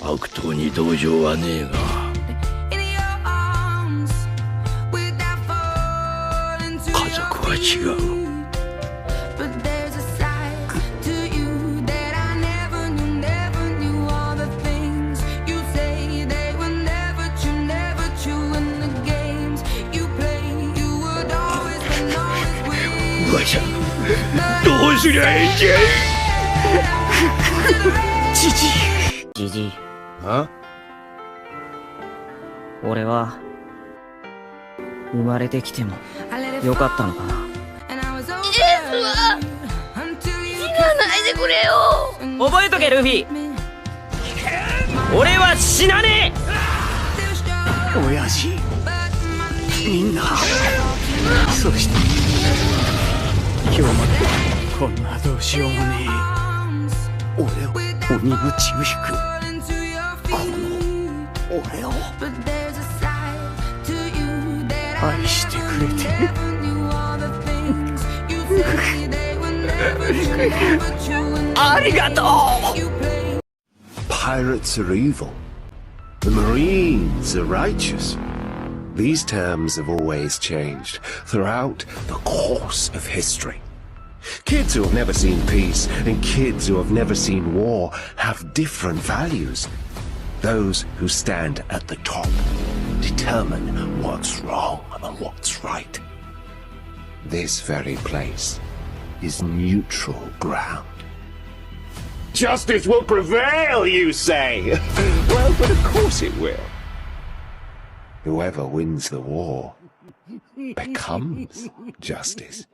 悪党に同情はねえが。家族は違う。我想どうすりゃええんじゃい。じじい。じじい。あ？俺は生まれてきてもよかったのかな。イエスは死なないでくれよ。覚えとけルフィ、俺は死なねえ。親父、みんな、そして今日までこんなどうしようもねえ俺を鬼の血を引くこの俺を愛してくれてありがとう。 Pirates are evil. The Marines are righteous. These terms have always changed throughout the course of history. Kids who have never seen peace and kids who have never seen war have different values. Those who stand at the top determine what's wrong and what's right. This very place is neutral ground. Justice will prevail, you say? Well, but of course it will. Whoever wins the war becomes justice.